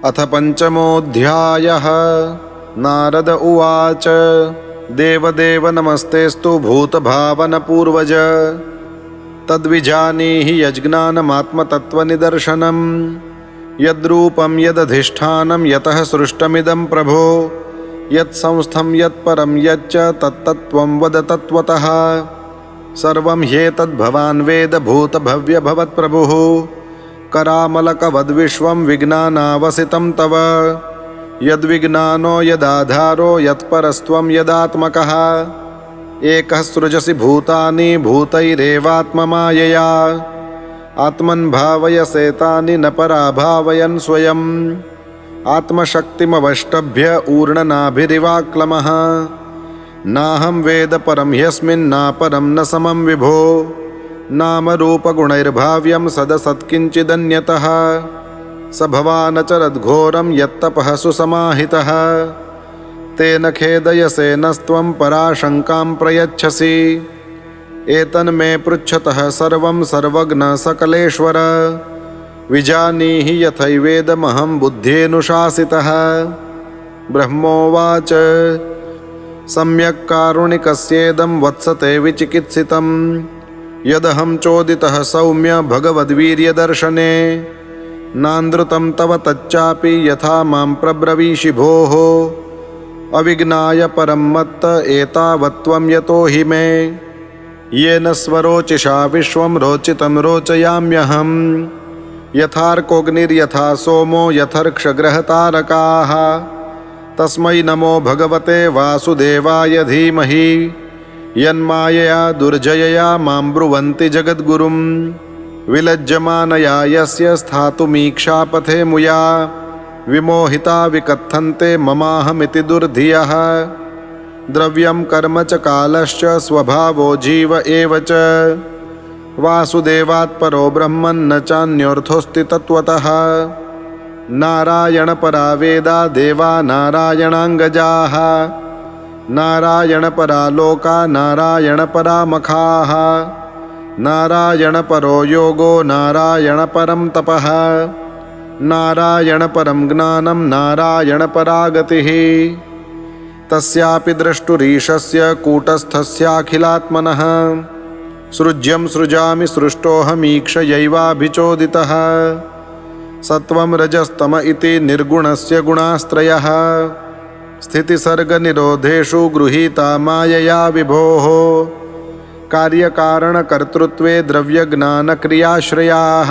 अथ पंचमोऽध्यायः। नारद उवाच देवदेव नमस्तेस्तु भूतभावनपूर्वज। तद्विजानीहि यज्ञानमात्मतत्त्वनिदर्शनम् यद्रूपं यदधिष्ठानं यतः सृष्टमिदं प्रभो यत्संस्थं यत्परं यच्च तत्तत्त्वं वद तत्त्वतः। सर्वं ह्येतद्भवान् वेद भूतभव्यभवत्प्रभुः करामलकवद्विश्वं विज्ञानावसितं तव। यद्विज्ञानो यदाधारो यत्परस्त्वं यदात्मकः एकः सृजसि भूतानि भूतैरेवात्ममायया आत्मन् भावयसेतानि न पराभावयन् स्वयम् आत्मशक्तिमवष्टभ्य ऊर्णनाभिरिवाक्लमः नाहं वेद परं ह्यस्मिन्नापरं न समं विभो नामरूपगुणैर्भाव्यं सदसत्किञ्चिदन्यतः स भवानचरद्घोरं यत्तपः सुसमाहितः तेन खेदयसे नस्त्वं पराशङ्कां प्रयच्छसि एतन्मे पृच्छतः सर्वं सर्वज्ञ सकलेश्वर विजानीहि यथैवेदमहं बुद्ध्येनुशासितः। ब्रह्मोवाच सम्यक् कारुणिकस्येदं वत्सते विचिकित्सितं यदहं चोदितः सौम्य भगवद्वीर्यदर्शने नान्दृतं तव तच्चापि यथा मां प्रब्रवीषि भोः अविज्ञाय परं मत्त एतावत्त्वं यतो हि मे येन स्वरोचिषा विश्वं रोचितं रोचयाम्यहं यथार्कोऽग्निर्यथा सोमो यथर्क्षग्रहतारकाः तस्मै नमो भगवते वासुदेवाय धीमहि यन्मायया दुर्जयया मां ब्रुवन्ति जगद्गुरुं विलज्जमानया यस्य स्थातुमीक्षापथे मुया विमोहिता विकथन्ते ममाहमिति दुर्धियः द्रव्यं कर्म च कालश्च स्वभावो जीव एव च वासुदेवात् परो ब्रह्मन् न चान्योऽर्थोऽस्ति तत्त्वतः नारायणपरा वेदा देवा नारायणाङ्गजाः नारायणपरा लोका नारायणपरा मखाः नारायणपरो योगो नारायणपरं तपः नारायणपरं ज्ञानं नारायणपरा गतिः तस्यापि द्रष्टुरीशस्य कूटस्थस्याखिलात्मनः सृज्यं सृजामि सृष्टोऽहमीक्षयैवाभिचोदितः सत्वं रजस्तम इति निर्गुणस्य गुणास्त्रयः स्थितिसर्गनिरोधेषु गृहीता मायया विभोः कार्यकारणकर्तृत्वे द्रव्यज्ञानक्रियाश्रयाः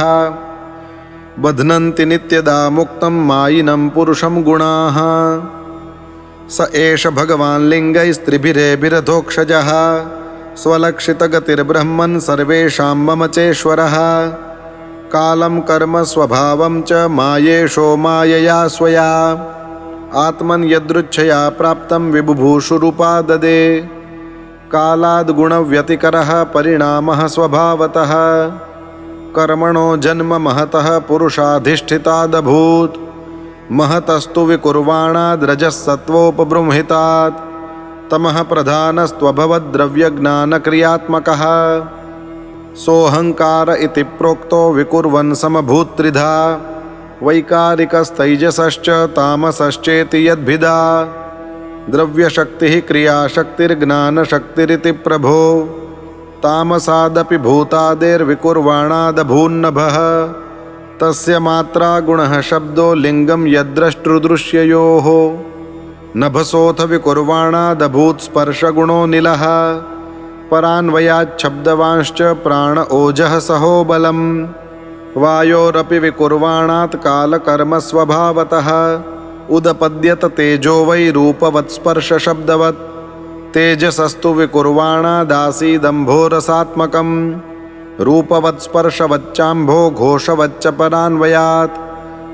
बध्नन्ति नित्यदा मुक्तं मायिनं पुरुषं गुणाः स एष भगवान् लिङ्गैस्त्रिभिरेभिरधोक्षजः स्वलक्षितगतिर्ब्रह्मन् सर्वेषां मम चेश्वरः कालं कर्म स्वभावं च मायेशो मायया स्वया आत्मन् यदृच्छया प्राप्तं विबुभूषुरूपा ददे कालाद्गुणव्यतिकरः परिणामः स्वभावतः कर्मणो जन्म महतः पुरुषाधिष्ठितादभूत् महतस्तु विकुर्वाणाद्रजः सत्त्वोपबृंहितात् तमः प्रधानस्त्वभवद्द्रव्यज्ञानक्रियात्मकः सोऽहङ्कार इति प्रोक्तो विकुर्वन् समभूत्त्रिधा वैकारिकस्तैजसश्च तामसश्चेति यद्भिदा द्रव्यशक्तिः क्रियाशक्तिर्ज्ञानशक्तिरिति प्रभो तामसादपि भूतादेर्विकुर्वाणादभून्नभः तस्य मात्रा गुणः शब्दो लिङ्गं यद्द्रष्टृदृश्ययोः नभसोऽथ विकुर्वाणादभूत्स्पर्शगुणो निलः परान्वयाच्छब्दवांश्च प्राण ओजः सहो बलम् वायोरपि विकुर्वाणात् कालकर्मस्वभावतः उदपद्यत तेजो वै रूपवत्स्पर्शशब्दवत् तेजसस्तु विकुर्वाणादासीदम्भोरसात्मकं रूपवत्स्पर्शवच्चाम्भो घोषवच्च परान्वयात्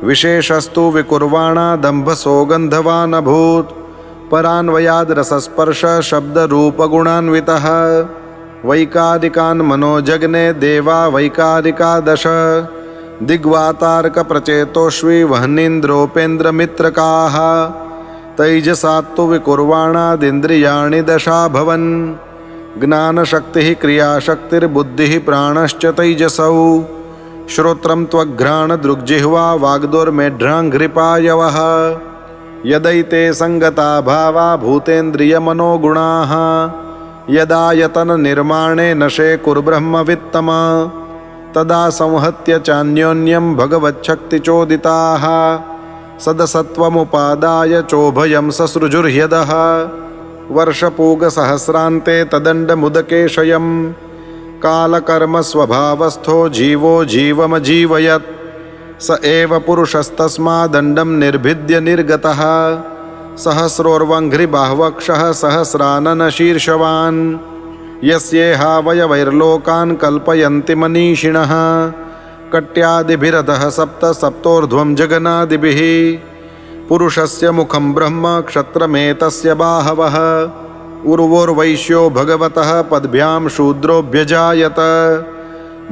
विशेषस्तु विकुर्वाणादम्भसो गन्धवानभूत् परान्वयाद् रसस्पर्श शब्दरूपगुणान्वितः वैकारिकान् मनोजग्ने देवा वैकारिकादश दिग्वातार्कप्रचेतोष्वी वह्नीन्द्रोपेन्द्रमित्रकाः तैजसात्तु विकुर्वाणादिन्द्रियाणि दशाभवन् ज्ञानशक्तिः क्रियाशक्तिर्बुद्धिः प्राणश्च तैजसौ श्रोत्रं त्वघ्राणदृग्जिह्वा वाग्दुर्मेढ्राङ्घ्रिपायवः यदैते सङ्गता भावा भूतेन्द्रियमनोगुणाः यदा यतननिर्माणे नशे कुर्ब्रह्मवित्तम तदा संहत्य चान्योन्यं भगवच्छक्तिचोदिताः सदसत्त्वमुपादाय चोभयं ससृजुर्ह्यदः वर्षपूगसहस्रान्ते तदण्डमुदकेशयं कालकर्मस्वभावस्थो जीवो जीवमजीवयत् स एव पुरुषस्तस्मादण्डं निर्भिद्य निर्गतः सहस्रोर्वङ्घ्रिबाह्वक्षः सहस्राननशीर्षवान् यस्येहावयवैर्लोकान् कल्पयन्ति मनीषिणः कट्यादिभिरधः सप्त सप्तोर्ध्वं जगनादिभिः पुरुषस्य मुखं ब्रह्म क्षत्रमेतस्य बाहवः उर्वोर्वैश्यो भगवतः पद्भ्यां शूद्रोऽभ्यजायत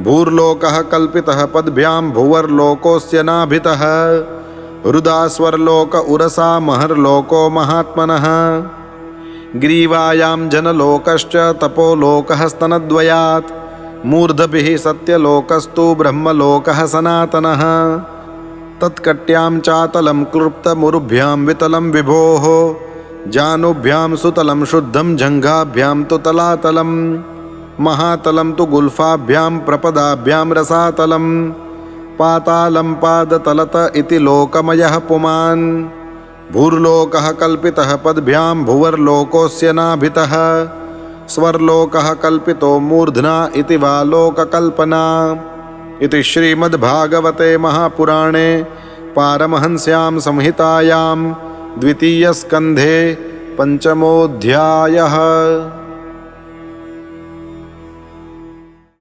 भूर्लोकः कल्पितः पद्भ्यां भुवर्लोकोऽस्य नाभितः हृदा स्वर्लोक उरसा महर्लोको महात्मनः ग्रीवायां जनलोकश्च तपोलोकः स्तनद्वयात् मूर्धभिः सत्यलोकस्तु ब्रह्मलोकः सनातनः तत्कट्यां चातलं क्लृप्तमुरुभ्यां वितलं विभोः जानुभ्यां सुतलं शुद्धं जङ्घाभ्यां तु तलातलं महातलं तु गुल्फाभ्यां प्रपदाभ्यां रसातलं पातालं पादतलत इति लोकमयः पुमान् भूर्लोकः कल्पितः पद्भ्यां भुवर्लोकोऽस्य नाभितः स्वर्लोकः कल्पितो मूर्ध्ना इति वा लोककल्पना इति श्रीमद्भागवते महापुराणे पारमहंस्यां संहितायां द्वितीयस्कन्धे 5मोऽध्यायः।